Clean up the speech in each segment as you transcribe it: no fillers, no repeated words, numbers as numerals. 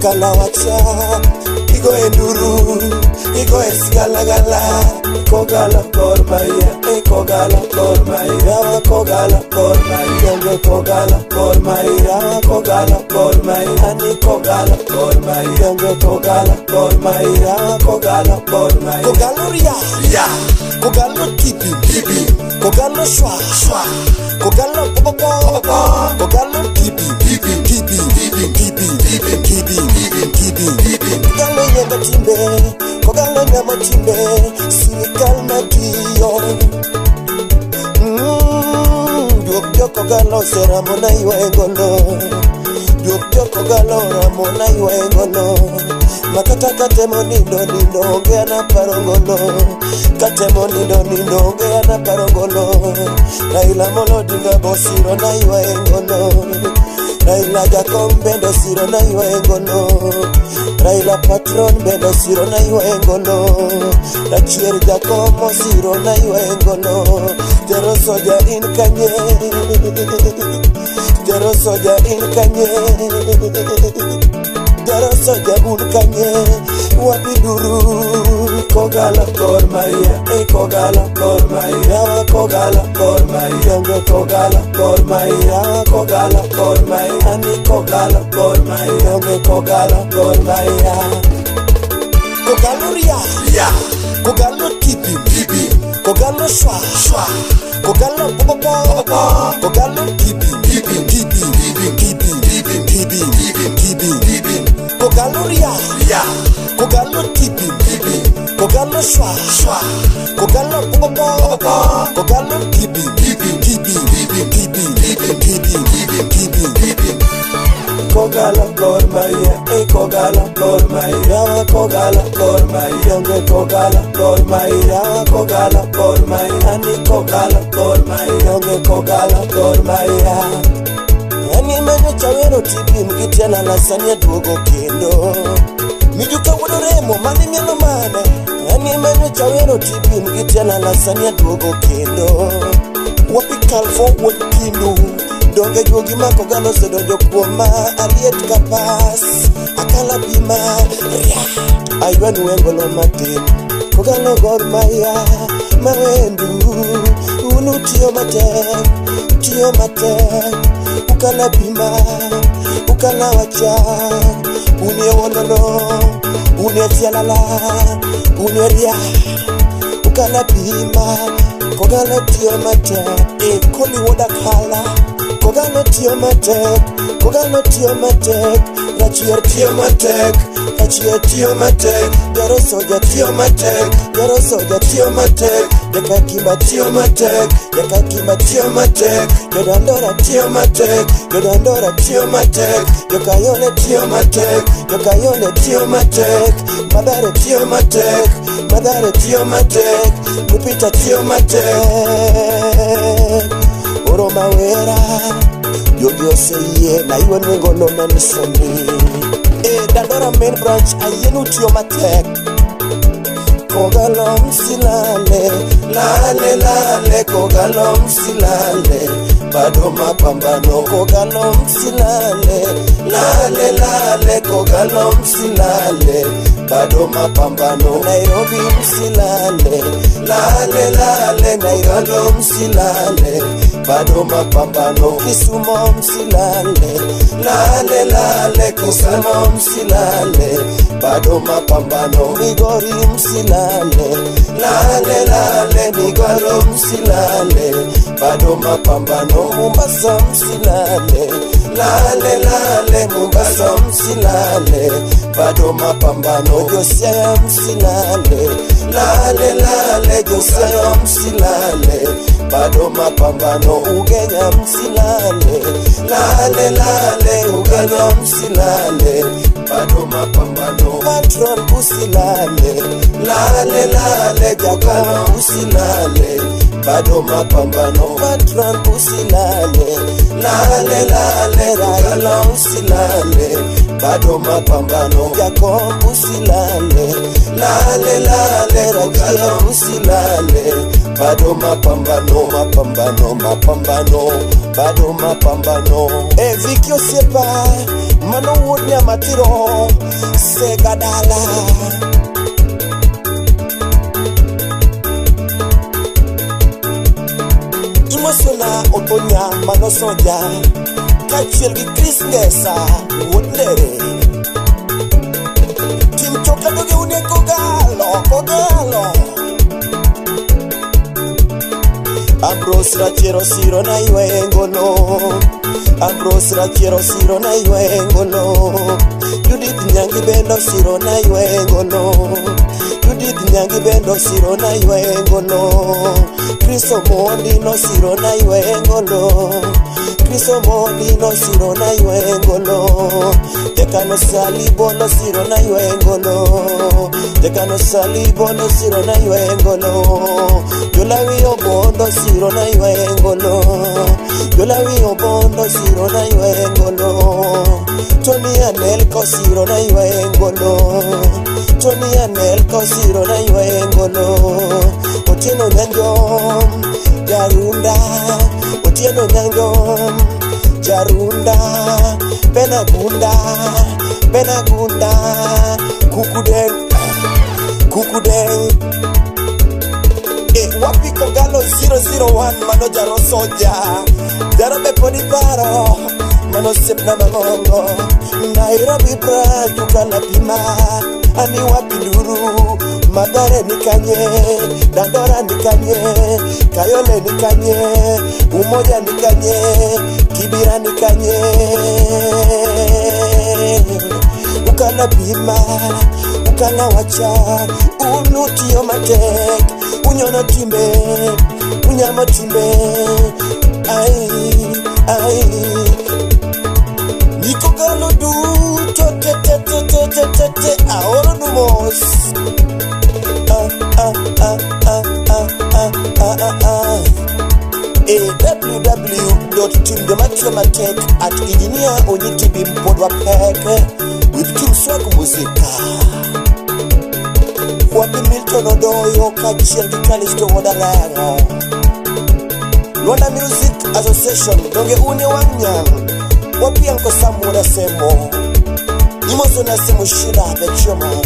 ukalawacha igo enduru igo esigalagala kogala kormaya kogala kormaya kogala kormaya kogala kormaya kogala kormaya ni kogala kormaya kogala kormaya kogala kormaya kogaloria ya kogalo tipi kogalo shwa kogalo popo kogalo tipi kogalo yenda timbe kogalo nyama timbe sinikal matiyo Yo kogalo seramona iwengolo Yo kogalo ramona iwengolo Makata katemo nindo ongea na parongolo Katemo nindo ongea na parongolo Raila Odinga bosiro na iwengolo Raila Jacob bendo siro na iwengolo Raila Patron bendo siro na iwengolo Rachier Jacob siro na iwengolo Jero soja in kanye Jero soja in kanye Jero soja un kanye Wapiduru Kogala kormaya kogala kormaya kogala kormaya kogala kormaya kogala kormaya ni kogala kormaya kogala kormaya kogaloria ya kogalo tipi kogalo shwa kogalo popo kogalo tipi kogaloria ya kogalo tipi kogalo shwa kogalo popo kogalo tipi kogala kormaya kogala kormaya kogala kormaya kogala kormaya kogala kormaya ni kogala kormaya kogala kormaya ani manyo chawero tipi mkitiana lasania duogo kendo mijuka wodoremo mani mielo mane ani manyo chawero tipi mkitiana lasania duogo kendo wapikal forward kinu Donge juogi mako gano sedojo kuoma aliet kapas akala bima aywan wengolo matin kogalo gormaya mawendu unu tiyo matek ukala bima ukala wacha unie wonolo unie tialala unie ria ukala bima kogalo tiyo matek koli woda kala Kogalo tiyo matek Rachier tiyo matek Rachier tiyo matek Yaro soja tiyo matek Yakakimba tiyo matek Yodandora tiyo matek Yokayole tiyo matek Madare tiyo matek Lupita tiyo matek Oro mawera Yoyo seye na iwe nwengolo na nisoni Dandora main branch ayenu tiyo matek Kogalo msilale Lale kogalo msilale Bado mapambano kogalo msilale Lale kogalo msilale Bado mapambano Nairobi msilale Lale Nairobi msilale Bado mapambano Kisumo msilale Lale Kisumo msilale Bado mapambano Migori msilale Lale Migori msilale Bado mapambano Mombasa msilale Lale Mombasa msilale Bado mapambano Josia msilale Lale Josia msilale Bado mapambano Ugenya msilale Lale Ugenya msilale Bado mapambano Patron usilale Lale Jakana usilale Bado mapambano Patron usilale Lale Raila usilale Bado mapambano Jacob usilale Lale Raila usilale Bado mapambano Bado mapambano Evikio sepa Mano wonya matiro matega dala. Imosona otonya manosoja kachiel gi Chris Ngesa wondere. Tim choka doge une kogalo. Ambrose Rachiero Siro na iwengolo. Ambrose Rachiero Siro na iwengolo. Judith Nyangi Bendo Siro na iwengolo. Judith Nyangi Bendo Siro na iwengolo. Kristo Mondino Siro na iwengolo. Kristo Mondino Siro na iwengolo. Tekano Salibolo Siro na iwengolo. Tekano Salibolo Siro na iwengolo. Yolawi Obondo Siro na iwengolo. Yolawi Obondo Siro na iwengolo. Tony Anelko Siro na iwengolo. Tony Anelko Siro na iwengolo. Otieno Nyanjom Jarunda. Otieno Nyanjom Jarunda. Benagunda Kukudeng Wapi Kogalo 001 Mano Jaro Soja Jarobe Podiparo Mano Sepna Mangongo Nairobi Bra Yukana Pima Ani Wapi Duru Madare Nikanye Dandora Nikanye Kayole Nikanye Umoja Nikanye Kibira Nikanye Ukana Pima Ukana Wacha Unutio Matek Unyona Timbe Unyama Timbe Ai Niko Galo Du Te Ahora Numos www.timdematiomatek@engineer-onyitibim-podwapek with King Swag Muzika. Wapi Milton Odoyo kachiel gi Kalisto Wodalango. Rwanda Music Association donge une wanyang. Wapi Anko Samura Semo. Imoso na Semo Shida Bechomo.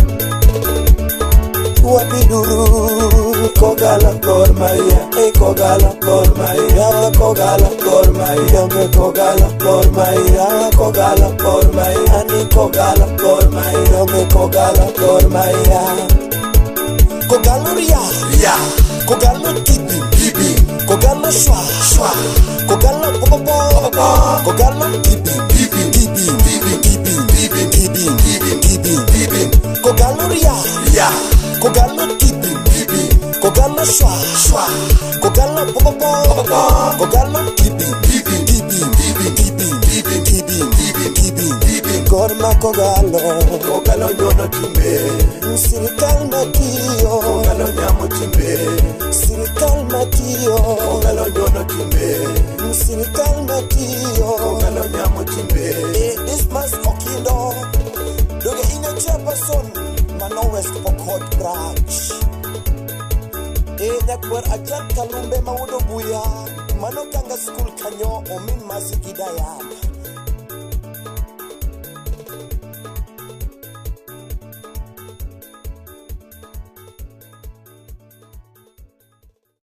Wapi Duru Kogala Gor Mahia, Kogala Gor Mahia, Kogala Gor Mahia, Kogala Gor Mahia, Kogala Gor Mahia, Ni Kogala Gor Mahia, Kogala Gor Mahia, Kogalo Ria, Kogalo Tibi, Kogalo Shwa, Kogalo Popo, Kogalo Tibi, Kogalo Ria, Kogalo Tibi, Kogalo Shwa, Kogalo Popo, Kogalo Tibi, Gorma Kogalo Nyono Timbe, Sirikal Matio, Kogalo Nyamo Timbe, Sirikal Matio, Kogalo Nyono Timbe, Sirikal Matio, Kogalo Nyamo Timbe. This man's Okindo, Doge Ine Chairperson, Mano West Pokot Branch. Nyakwar Ajat Kalumbe Maudo Buya, Mano Kanga School Kanyo, Omin Masi Gidayan.